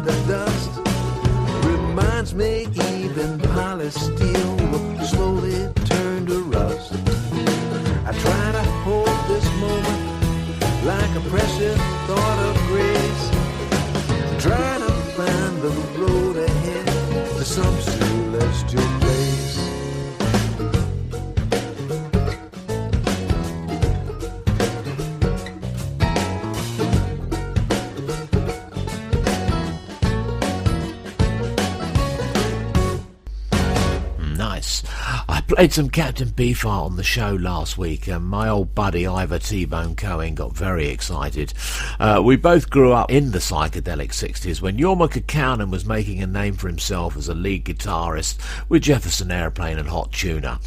the dust. Reminds me even polished steel will slowly turn to rust. I try to hold this moment like a precious thought of grace. Try to find the road ahead to some celestial place. Nice. I played some Captain Beefheart on the show last week, and my old buddy Ivor T-Bone Cohen got very excited. We both grew up in the psychedelic 60s when Jorma Kaukonen was making a name for himself as a lead guitarist with Jefferson Airplane and Hot Tuna.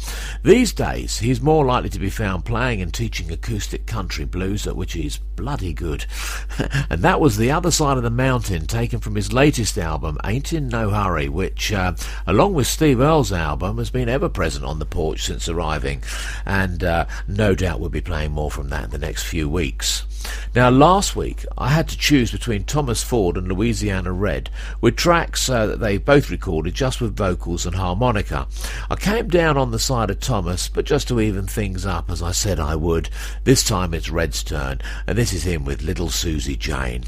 These days, he's more likely to be found playing and teaching acoustic country blues, at which he's bloody good. And that was The Other Side of the Mountain, taken from his latest album, Ain't In No Hurry, which, along with Steve Earle's album, has been ever present on the porch since arriving, and no doubt we'll be playing more from that in the next few weeks. Now, last week I had to choose between Thomas Ford and Louisiana Red, with tracks that they both recorded just with vocals and harmonica. I came down on the side of Thomas, but just to even things up, as I said I would, this time it's Red's turn, and this is him with Little Susie Jane.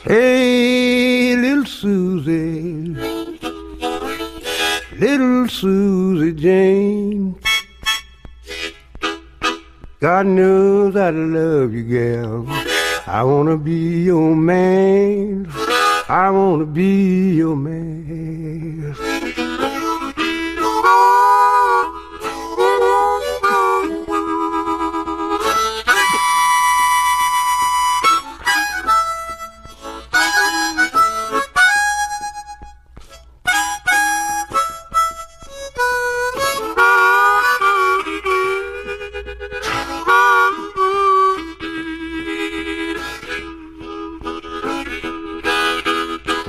Hey, little Susie, little Susie Jane, God knows I love you, gal. I wanna be your man. I wanna be your man.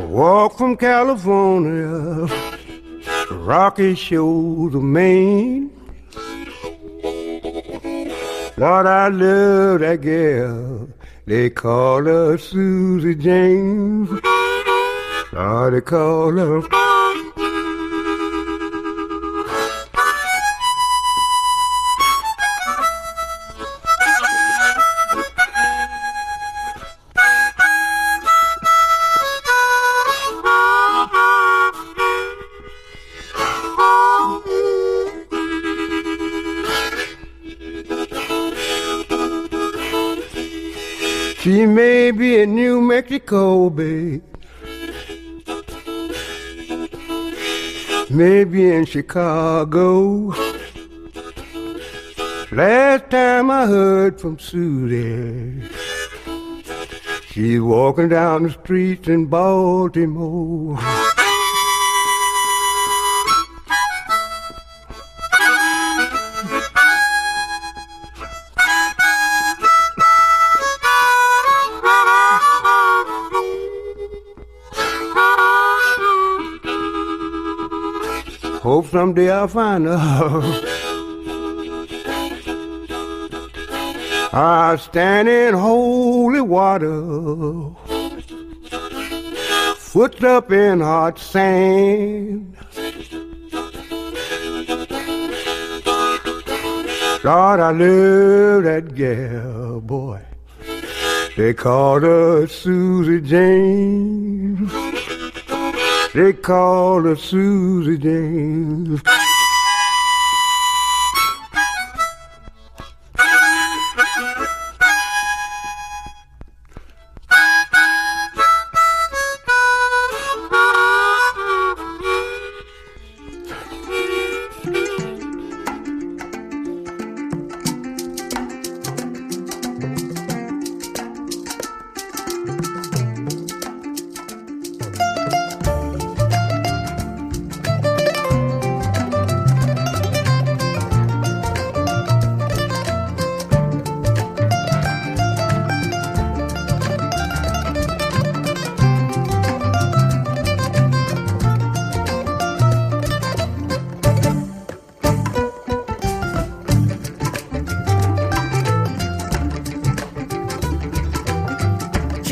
Walk from California to Rocky Shores of Maine. Lord, I love that girl. They call her Susie James. Lord, they call her. She may be in New Mexico, babe. Maybe in Chicago. Last time I heard from Susie, she's walking down the streets in Baltimore. Hope someday I'll find her. I stand in holy water, foot up in hot sand. Lord, I love that gal, boy. They call her Susie James. They call her Susie James.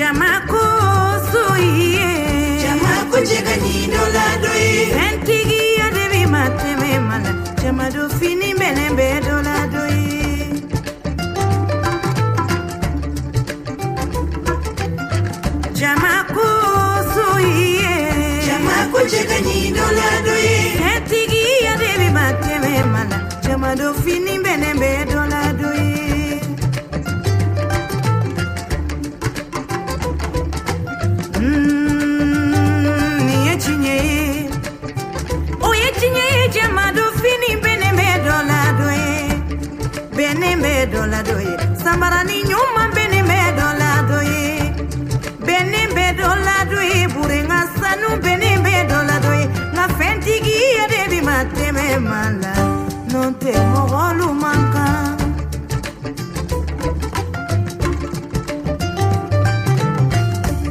Chamako soye Chamako chega nindo la doye Sentigi ya devi mateme mana Chamado fini mene bedo la doye Chamako soye Chamako chega nindo la doye Sentigi ya devi mateme mana Chamado fini mene bedo la doye Sambarani nyuma bene medola doye bene bedola doye burenga sanu bene bedola doye na fentigi ya debi mateme mala non te mogolu manka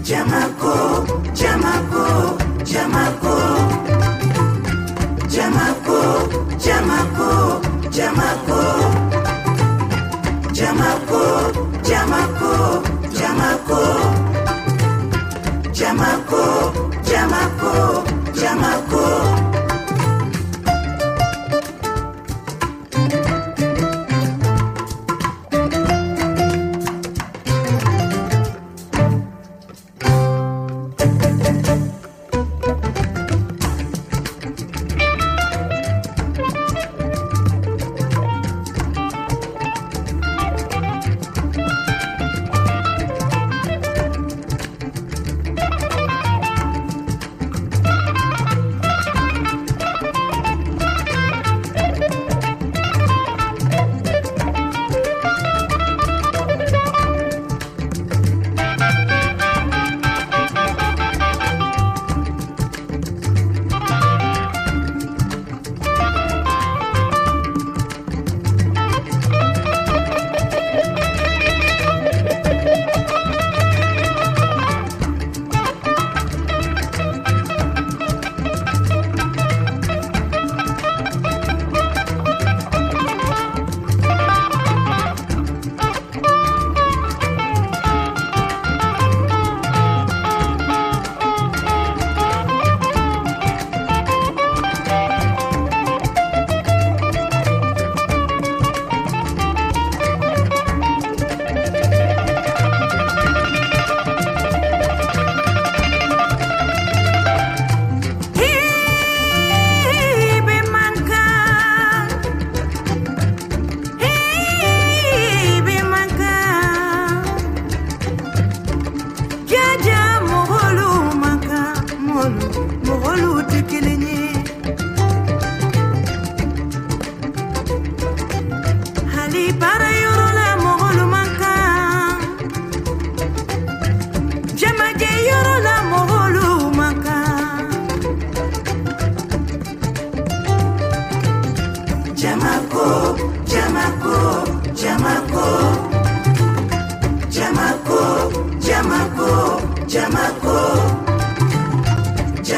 Jamako Jamako Jamako Jamako Jamako Jamako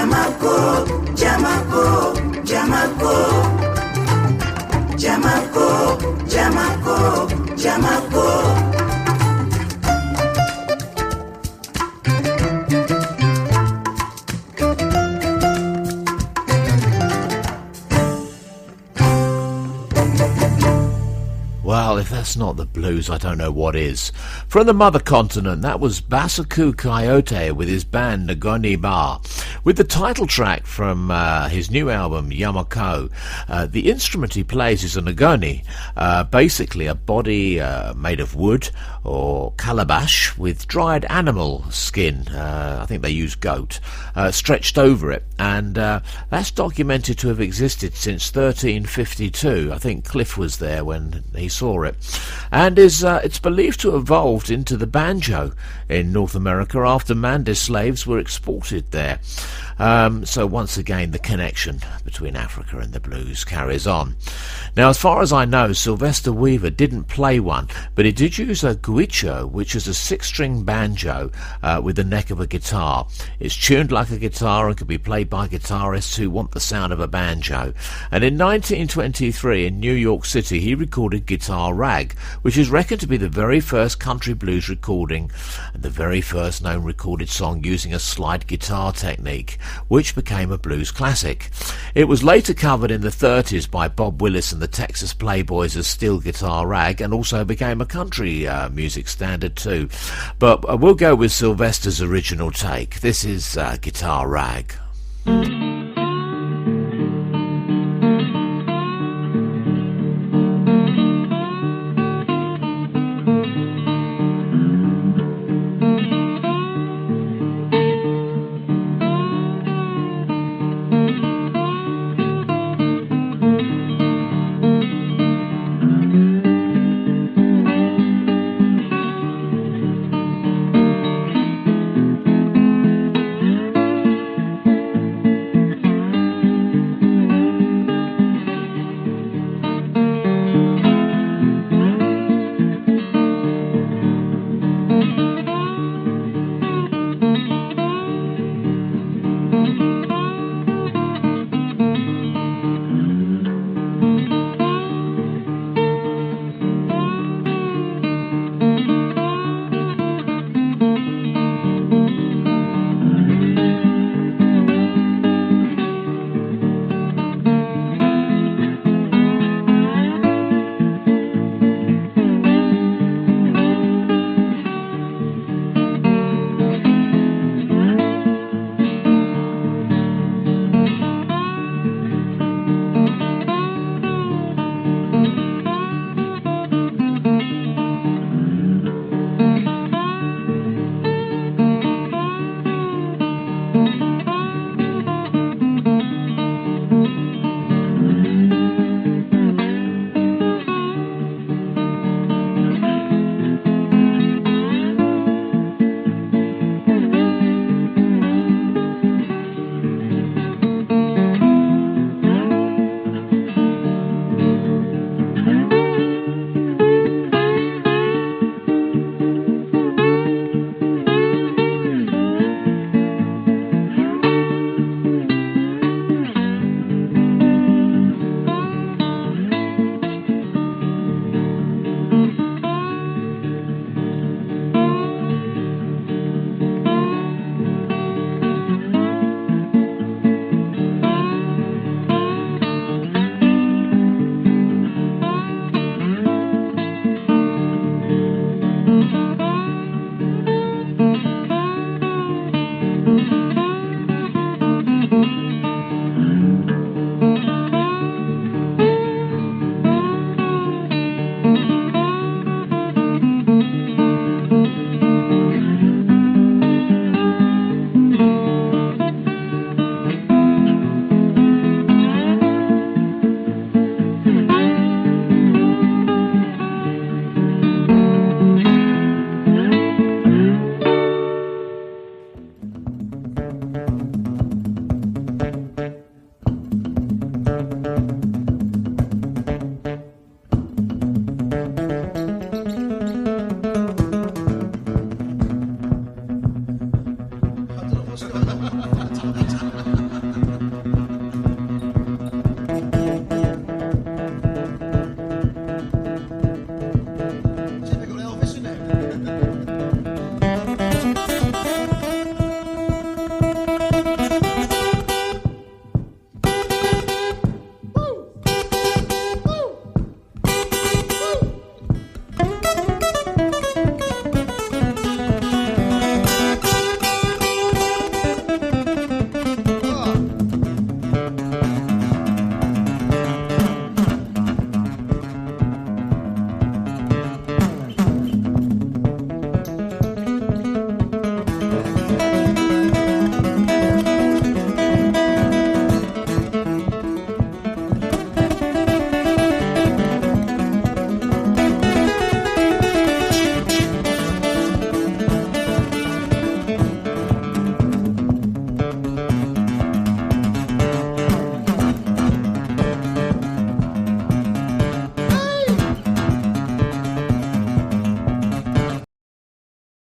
Jamako, Jamako, Jamako, Jamako, Jamako, Jamako. Well, if that's not the blues, I don't know what is. From the mother continent, that was Basaku Coyote with his band Ngoni Ba, with the title track from his new album Yamako. The instrument he plays is a ngoni, basically a body made of wood or calabash with dried animal skin. I think they use goat, stretched over it, and that's documented to have existed since 1352. I think Cliff was there when he saw it, and it's believed to have evolved into the banjo in North America after Mandes slaves were exported there. So once again, the connection between Africa and the blues carries on. Now, as far as I know, Sylvester Weaver didn't play one, but he did use a guicho, which is a 6-string banjo with the neck of a guitar. It's tuned like a guitar and can be played by guitarists who want the sound of a banjo. And in 1923 in New York City, he recorded Guitar Rag, which is reckoned to be the very first country blues recording and the very first known recorded song using a slide guitar technique, which became a blues classic. It was later covered in the 30s by Bob Willis and the Texas Playboys as Steel Guitar Rag, and also became a country music standard too. But we'll go with Sylvester's original take. This is Guitar Rag.